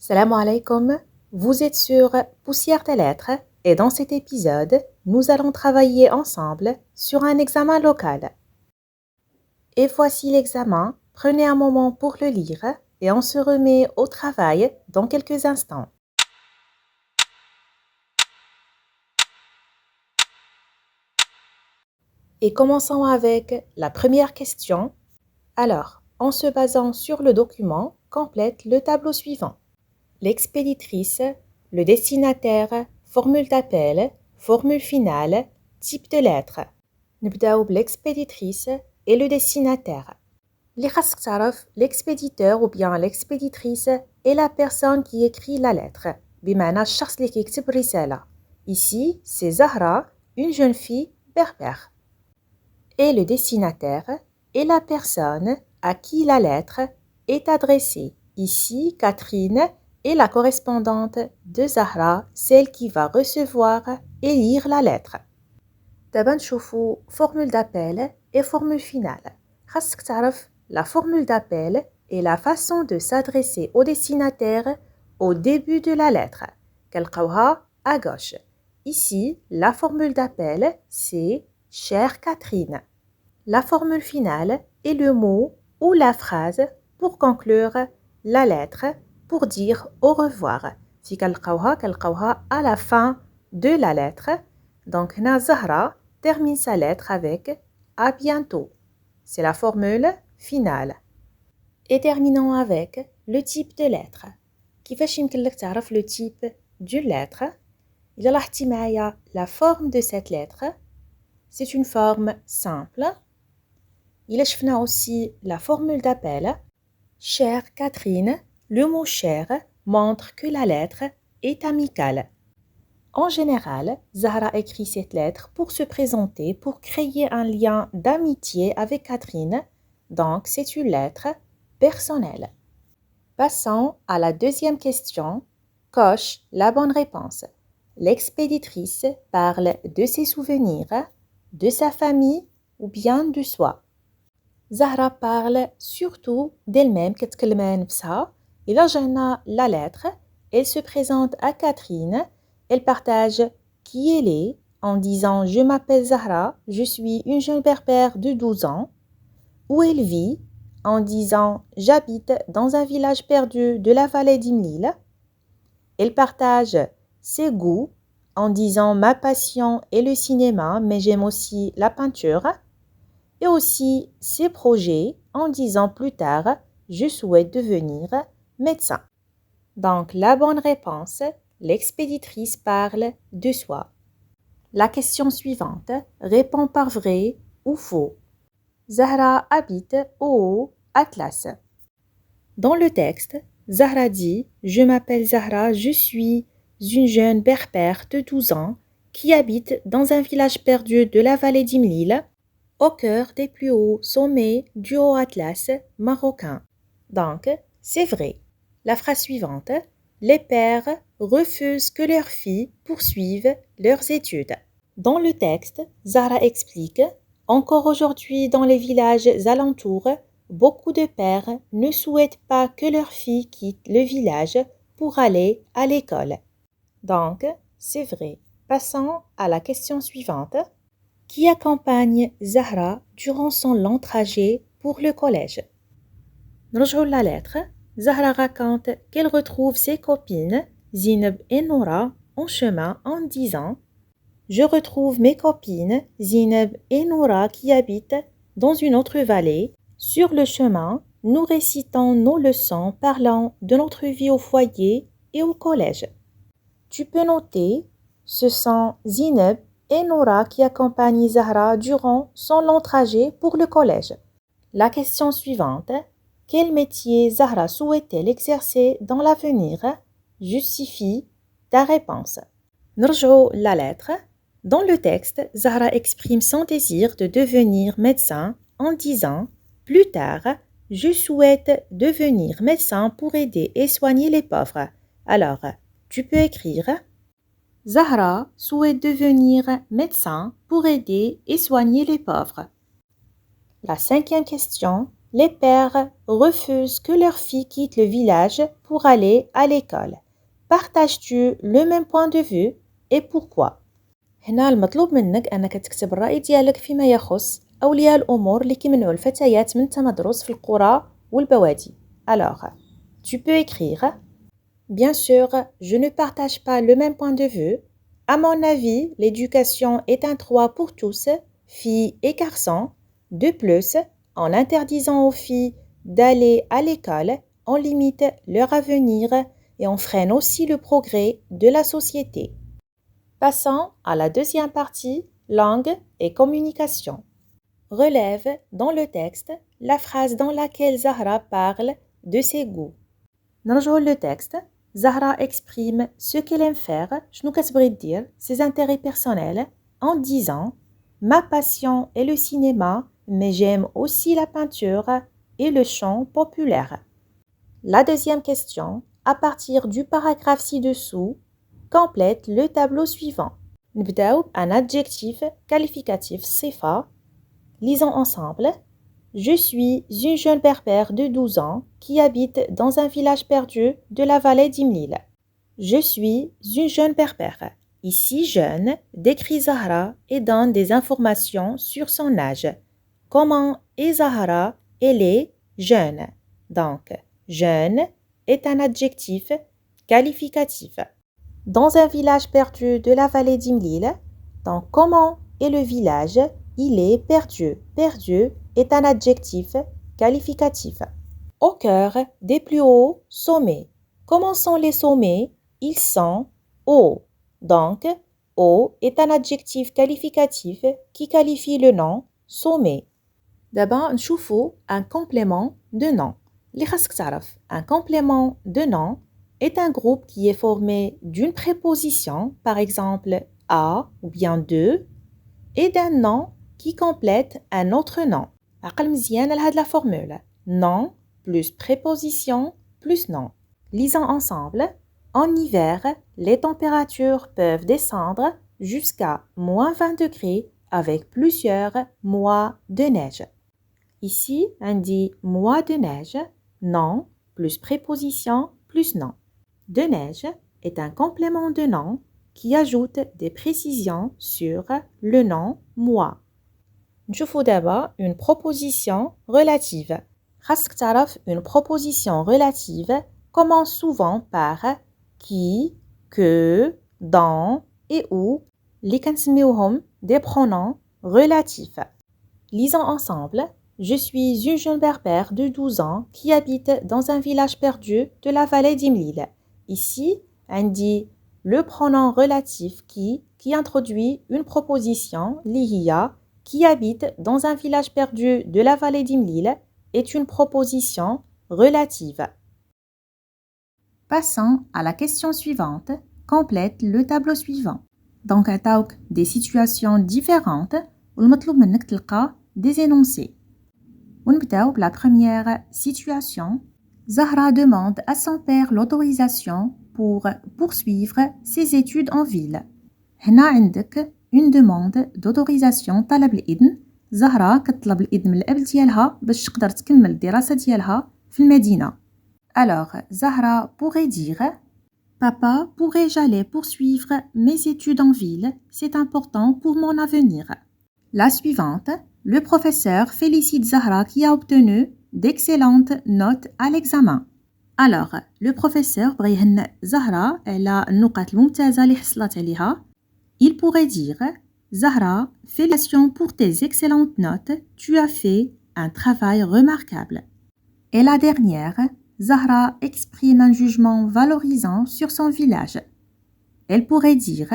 Salam alaikum, vous êtes sur Poussière de lettres et dans cet épisode, nous allons travailler ensemble sur un examen local. Et voici l'examen, prenez un moment pour le lire et on se remet au travail dans quelques instants. Et commençons avec la première question. Alors, en se basant sur le document, complète le tableau suivant. L'expéditrice, le destinataire, formule d'appel, formule finale, type de lettre. نبداو l'expéditrice et le destinataire. اللي خاصك تعرف l'expéditeur ou bien l'expéditrice est la personne qui écrit la lettre. بمعنى الشخص اللي كيكتب الرسالة. Ici, c'est Zahra, une jeune fille berbère. Et le destinataire est la personne à qui la lettre est adressée. Ici, Catherine est la correspondante de Zahra, celle qui va recevoir et lire la lettre. دابا نشوفوا formule d'appel et formule finale. خاصك تعرف la formule d'appel est la façon de s'adresser au destinataire au début de la lettre. كنلقاوها à gauche. Ici, la formule d'appel c'est chère Catherine. La formule finale est le mot ou la phrase pour conclure la lettre pour dire au revoir. Si كنلقاوها à la fin de la lettre. Donc هنا Zahra termine sa lettre avec à bientôt. C'est la formule finale. Et terminons avec le type de lettre. كيفاش يمكن لك تعرف le type d'une lettre؟ إذا لاحظتي معايا la forme de cette lettre, c'est une forme simple. Il a aussi la formule d'appel. Chère Catherine, le mot cher montre que la lettre est amicale. En général, Zahra écrit cette lettre pour se présenter, pour créer un lien d'amitié avec Catherine. Donc, c'est une lettre personnelle. Passons à la deuxième question. Coche la bonne réponse. L'expéditrice parle de ses souvenirs, de sa famille ou bien de soi. Zahra parle surtout d'elle-même كتكلم عن نفسها. إذا جانا la lettre, elle se présente à Catherine. Elle partage qui elle est en disant « Je m'appelle Zahra, je suis une jeune berbère de 12 ans ». Où elle vit en disant « J'habite dans un village perdu de la vallée d'Imlil ». Elle partage ses goûts en disant « Ma passion est le cinéma, mais j'aime aussi la peinture ». Et aussi ses projets en disant plus tard « Je souhaite devenir médecin ». Donc la bonne réponse, l'expéditrice parle de soi. La question suivante répond par vrai ou faux. Zahra habite au Haut Atlas. Dans le texte, Zahra dit « Je m'appelle Zahra, je suis une jeune berbère de 12 ans qui habite dans un village perdu de la vallée d'Imlil, au cœur des plus hauts sommets du Haut Atlas marocain. » Donc, c'est vrai. La phrase suivante. Les pères refusent que leurs filles poursuivent leurs études. Dans le texte, Zahra explique « Encore aujourd'hui dans les villages alentours, beaucoup de pères ne souhaitent pas que leurs filles quittent le village pour aller à l'école. » Donc, c'est vrai. Passons à la question suivante. Qui accompagne Zahra durant son long trajet pour le collège? نرجعوا la lettre. Zahra raconte qu'elle retrouve ses copines, Zineb et Noura, en chemin en disant « Je retrouve mes copines, Zineb et Noura, qui habitent dans une autre vallée. Sur le chemin, nous récitons nos leçons parlant de notre vie au foyer et au collège. » Tu peux noter, ce sont Zineb et Noura qui accompagnent Zahra durant son long trajet pour le collège. La question suivante. Quel métier Zahra souhaite-t-elle exercer dans l'avenir? Justifie ta réponse. نرجعوا la lettre. Dans le texte, Zahra exprime son désir de devenir médecin en disant « Plus tard, je souhaite devenir médecin pour aider et soigner les pauvres. » Alors, tu peux écrire Zahra souhaite devenir médecin pour aider et soigner les pauvres. La cinquième question. Les pères refusent que leur fille quitte le village pour aller à l'école. Partages-tu le même point de vue et pourquoi؟ هنا المطلوب منك أنك تكتب الرأي ديالك فيما يخص أولياء الأمور اللي كيمنعوا الفتيات من التمدرس في القرى والبوادي. Alors, tu peux écrire Bien sûr, je ne partage pas le même point de vue. À mon avis, l'éducation est un droit pour tous, filles et garçons. De plus, en interdisant aux filles d'aller à l'école, on limite leur avenir et on freine aussi le progrès de la société. Passons à la deuxième partie, langue et communication. Relève dans le texte la phrase dans laquelle Zahra parle de ses goûts. نرجعوا le texte. Zahra exprime ce qu'elle aime faire, شنو كتبغي دير, ses intérêts personnels, en disant Ma passion est le cinéma, mais j'aime aussi la peinture et le chant populaire. La deuxième question, à partir du paragraphe ci-dessous, complète le tableau suivant. نبداو un adjectif qualificatif صفة. Lisons ensemble. Je suis une jeune berbère de 12 ans qui habite dans un village perdu de la vallée d'Imlil. Je suis une jeune berbère. Ici, jeune décrit Zahra et donne des informations sur son âge. Comment est Zahra? Elle est jeune. Donc, jeune est un adjectif qualificatif. Dans un village perdu de la vallée d'Imlil, donc comment est le village? Il est perdu. Perdu est un adjectif qualificatif. Au cœur des plus hauts sommets. Comment sont les sommets? Ils sont hauts. Donc, haut est un adjectif qualificatif qui qualifie le nom sommet. D'abord, نشوفوا un complément de nom. اللي خاصك تعرف, un complément de nom est un groupe qui est formé d'une préposition, par exemple à ou bien de, et d'un nom qui complète un autre nom. عقل مزيان لهاد la formule. Nom plus préposition plus nom. Lisons ensemble. En hiver, les températures peuvent descendre jusqu'à moins 20 degrés avec plusieurs mois de neige. Ici, on dit mois de neige, nom plus préposition plus nom. De neige est un complément de nom qui ajoute des précisions sur le nom mois. نشوفوا d'abord une proposition relative. خاصك تعرف une proposition relative commence souvent par qui, que, dans et où اللي كنسميوهم des pronoms relatifs. Lisons ensemble. Je suis une jeune berbère de 12 ans qui habite dans un village perdu de la vallée d'Imlil. Ici, on dit le pronom relatif qui introduit une proposition, lihiya, qui habite dans un village perdu de la vallée d'Imlil est une proposition relative. Passons à la question suivante. Complète le tableau suivant. Donc, عطاوك des situations différentes والمطلوب منك تلقى des énoncés. ونبداو بلا première situation. Zahra demande à son père l'autorisation pour poursuivre ses études en ville. هنا عندك une demande d'autorisation طلب الإذن. زهرة كتطلب الإذن من الأب ديالها باش تقدر تكمل الدراسة ديالها في المدينة. Alors, Zahra pourrait dire Papa, pourrais-je aller poursuivre mes études en ville? C'est important pour mon avenir. La suivante, le professeur félicite Zahra qui a obtenu d'excellentes notes à l'examen. Alors, le professeur بغى يهنئ زهرة على النقاط الممتازة اللي حصلت عليها. Il pourrait dire Zahra, félicitations pour tes excellentes notes, tu as fait un travail remarquable. Et la dernière, Zahra exprime un jugement valorisant sur son village. Elle pourrait dire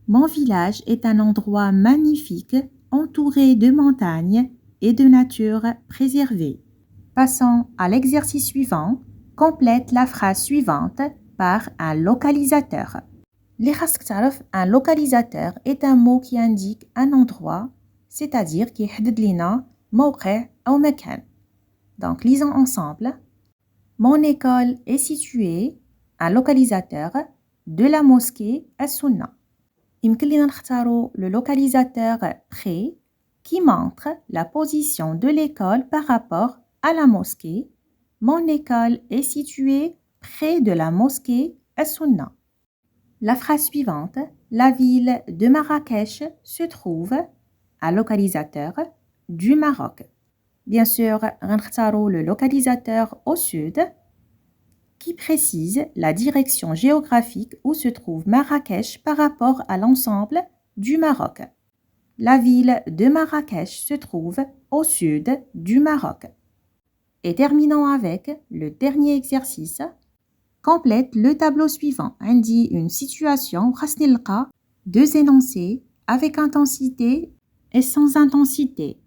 Mon village est un endroit magnifique, entouré de montagnes et de nature préservée. Passons à l'exercice suivant. Complète la phrase suivante par un localisateur. اللي خاصك تعرف un localisateur est un mot qui indique un endroit, c'est-à-dire qui يحدد لنا موقع أو مكان. Donc lisons ensemble. Mon école est située, un localisateur, de la mosquée As-Sunna. يمكن لنا نختاروا le localisateur près qui montre la position de l'école par rapport à la mosquée. Mon école est située près de la mosquée As-Sunna. La phrase suivante, la ville de Marrakech se trouve à localisateur du Maroc. Bien sûr, غنختاروا le localisateur au sud qui précise la direction géographique où se trouve Marrakech par rapport à l'ensemble du Maroc. La ville de Marrakech se trouve au sud du Maroc. Et terminons avec le dernier exercice. Complète le tableau suivant. Indique une situation, deux énoncés avec intensité et sans intensité.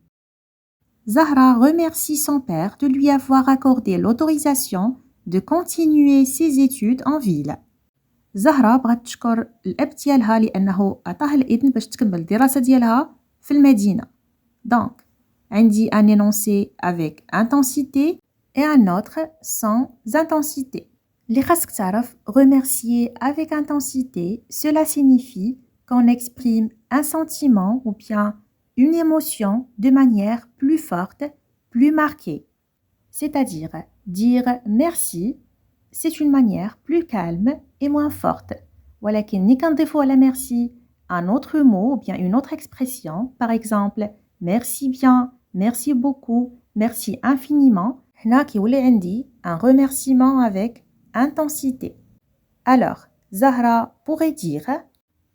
Zahra remercie son père de lui avoir accordé l'autorisation de continuer ses études en ville. زهرة بغات تشكر الأب ديالها لأنه عطاه الإذن باش تكمل الدراسة ديالها في المدينة. Donc, عندي un énoncé avec intensité et un autre sans intensité. اللي خاصك تعرف remercier avec intensité, cela signifie qu'on exprime un sentiment ou bien une émotion de manière plus forte, plus marquée. C'est-à-dire, dire merci, c'est une manière plus calme et moins forte. ولكن ني كنضيفو على merci un autre mot ou bien une autre expression, par exemple, merci bien, merci beaucoup, merci infiniment, هنا كيولي عندي un remerciement avec intensité. Alors, Zahra pourrait dire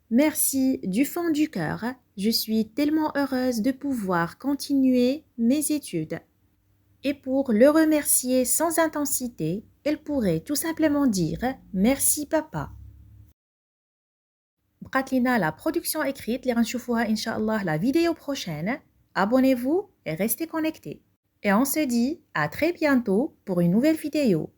merci du fond du cœur, je suis tellement heureuse de pouvoir continuer mes études. Et pour le remercier sans intensité, elle pourrait tout simplement dire merci papa. بقات لنا la production écrite اللي غنشوفوها إن شاء الله la vidéo prochaine. Abonnez-vous et restez connectés. Et on se dit à très bientôt pour une nouvelle vidéo.